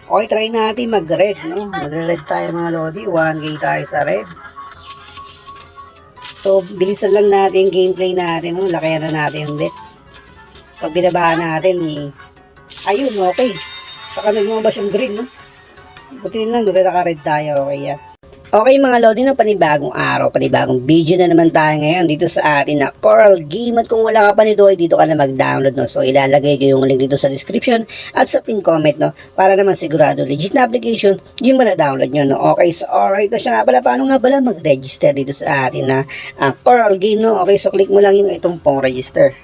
Okay, try natin mag-red, no? Mag-red tayo mga lodi. 1K tayo sa red. So, bilisan lang natin gameplay natin, no? Lakayan na natin yung bet. Pag binabaan natin, ayun, okay. Saka nagmabas yung green, no? Buti lang, naka-red tayo, okay yan. Okay mga lodi, no, panibagong araw, panibagong video na naman tayo ngayon dito sa atin na Coral Game. At kung wala ka pa nito, ay dito ka na mag-download, no. So ilalagay ko yung link dito sa description at sa pin comment, no, para naman sigurado legit na application yung download nyo, no. Okay, so alright, no, siya nga pala, paano nga pala mag-register dito sa atin na Coral Game, no. Okay, so click mo lang yung itong pong register.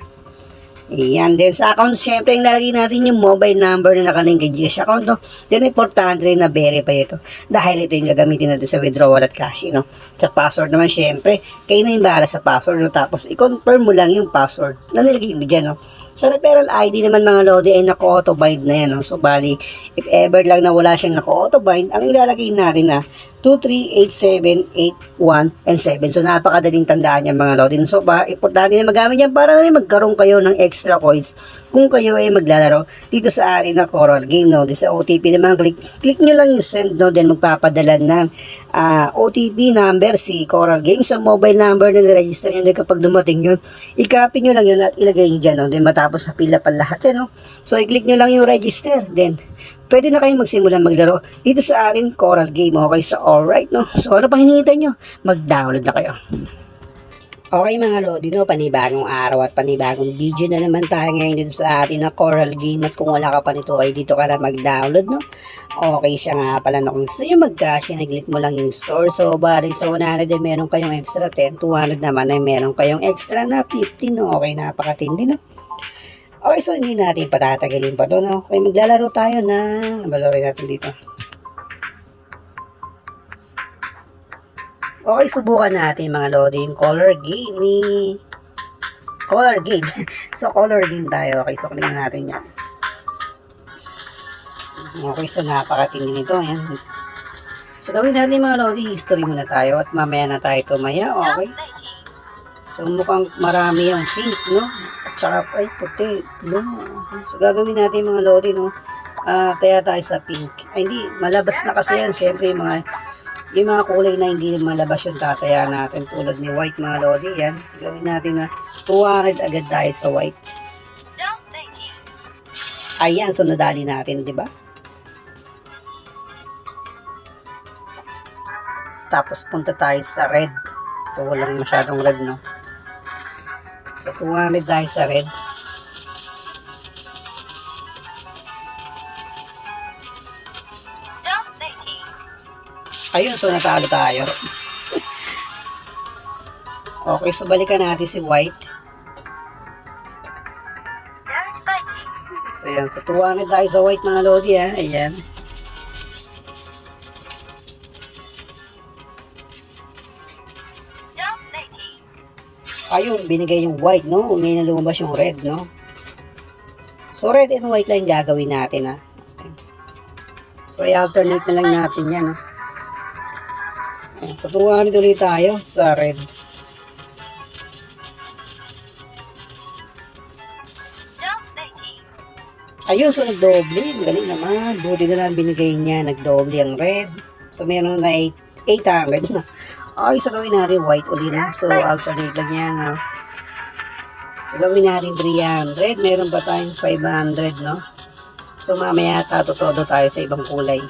Yan, then sa account, syempre, ilalagay natin yung mobile number na nakalink kay GCash account, no? Then, importante rin na verify ito. Dahil ito yung gagamitin natin sa withdrawal at cash, no? Sa password naman, syempre, kayo na yung bahala sa password, no? Tapos, i-confirm mo lang yung password na nilagay mo dyan, no? Sa referral ID naman, mga lodi, ay naka-auto-bind na yan, no? So, bali, if ever lang na wala siyang naka-auto-bind, ang ilalagay natin na 2, 3, 8, 7, 8, 1, and 7. So, napakadaling tandaan yan mga lodi. So, importante na magamit yan para na rin magkaroon kayo ng extra coins kung kayo ay maglalaro dito sa atin na Coral Game, no? Di sa OTP naman, click nyo lang yung send, no? Then, magpapadala ng OTP number si Coral Game sa mobile number na niregister nyo. Then, kapag dumating yun, i-copy nyo lang yun at ilagay nyo dyan, no? Then, matapos na pila pa lahat yan, no? So, i-click nyo lang yung register. Then, pwede na kayong magsimula maglaro dito sa ating Coral Game. Okay, so alright, no? So ano pang hinihintay nyo? Mag-download na kayo. Okay mga lodi, no? Panibagong araw at panibagong video na naman tayo ngayon dito sa ating na Coral Game. At kung wala ka pa nito ay dito ka na mag-download, no? Okay siya nga pala, no? Kung gusto nyo mag-cash, nag-click mo lang yung store. So bali sa 100 ay meron kayong extra 10, 200 naman ay meron kayong extra na 15, no? Okay, napakatindi, no? Okay, so hindi natin patatagalin pa doon. Okay, maglalaro tayo na balorin natin dito. Okay, subukan natin mga lodi yung color game ni Color Game. So, color game tayo. Okay, so kunin natin yan. Okay, so napakatindi nito. Ayan. So, gawin natin mga lodi, history muna tayo at mamaya na tayo tumaya. Okay. So, mukhang marami yung pink, no? Tsaka ay puti, blue. So gagawin natin mga lodi, no? Kaya tayo sa pink. Ay hindi, malabas na kasi yan. Siyempre yung mga kulay na hindi malabas yung tataya natin. Tulad ni white mga lodi, yan. Gawin natin na 200 agad tayo sa white. Ayan, so nadali natin, di ba? Tapos punta tayo sa red. So walang masyadong red, no? So, 200 tayo sa red. Ayun, so natalo tayo. Okay, so balikan natin si white. So, ayan. So, 200 tayo sa white mga lodi, ha. Ayan. Ayun, binigay yung white, no? Ngayon na lumabas yung red, no? So, red and white lang gagawin natin, ha? Okay. So, i-alternate na lang natin yan, no? So, 200 ulit tayo sa red. Ayun, so nagdoble. Galing naman. Buti na lang binigay niya. Nagdoble ang red. So, meron na 800 na. Okay, so gawin natin white ulit, no? So, alternate lang yan, no? So, gawin natin 300. Meron pa tayong 500, no? So, mamaya tatotodo tayo sa ibang kulay.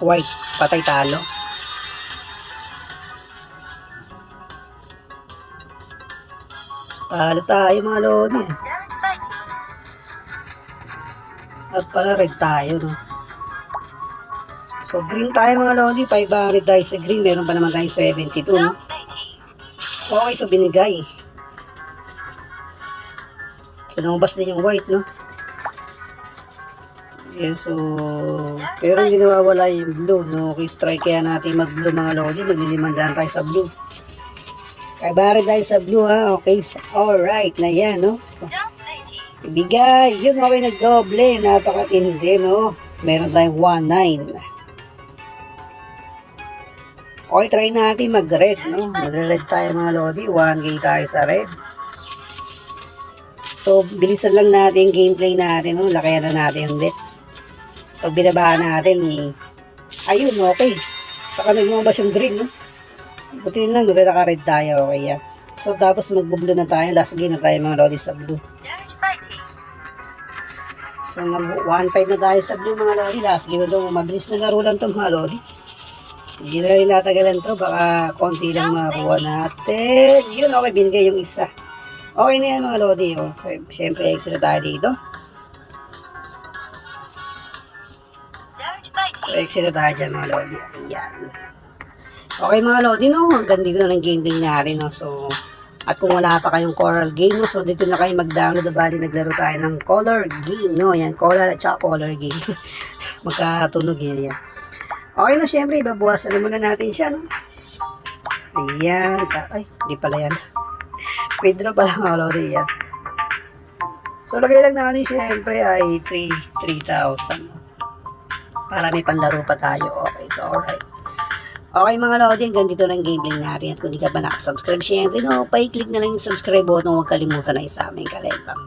White, patay talo. Talo tayo mga lodi. At pala red tayo, no? So, green tayo mga lodi. 500 tayo sa green. Meron pa naman tayong 72, no? Okay, so binigay. So, lumabas din yung white, no? Ayan, so, pero hindi nawawala yung blue, no? Okay, strike kaya natin mag-blue mga lodi. Maglilimandaan tayo sa blue. Kaya bari tayo sa blue, ha? Okay, so, alright na yan, no? So, ibigay. Yun, okay, nag-doble. Napakatindi, no? Meron tayong 1-9. Okay, try natin mag-red, no? Mag-red tayo mga lodi. 1K tayo sa red. So, bilisan lang natin gameplay natin, no? Lakayan na natin yung bet. Pag binabahan natin, ayun, okay. Saka lumabas yung green, no? Buti lang, naka-red tayo, okay yan. So, tapos mag-blue na tayo. Last game na tayo mga lodi sa blue. So, mag-1-5 na tayo sa blue mga lodi. Last game na ito. Mabilis na laro lang ito mga lodi. Hindi na rin natagalan ito. Baka konti lang makakuha natin. Yun, okay. Binigay yung isa. Okay na yan mga lodi. Oh. So, syempre, extra tayo dito. So, extra tayo dyan mga lodi. Ayan. Okay mga lodi, no? Hanggang dito na ng gameplay natin, no? So, at kung wala pa kayong Coral game, no? So, dito na kayo mag-download. Bali, naglaro tayo ng color game, no? Yan, color at saka color game. Magkatunog yan, yan. Okay na, syempre, ibabawasan na muna natin siya, no? Ayan. Ay, di pala yan. Withdraw pala mga lodi, yan. So, lagay lang natin, syempre, ay 3,000. Para may panlaro pa tayo. Okay, so, alright. Okay mga lodi, hanggang dito lang gameplay natin. At kung di ka pa nakasubscribe, syempre, no, pa-click na lang yung subscribe button. Huwag kalimutan na isa aming kalembang.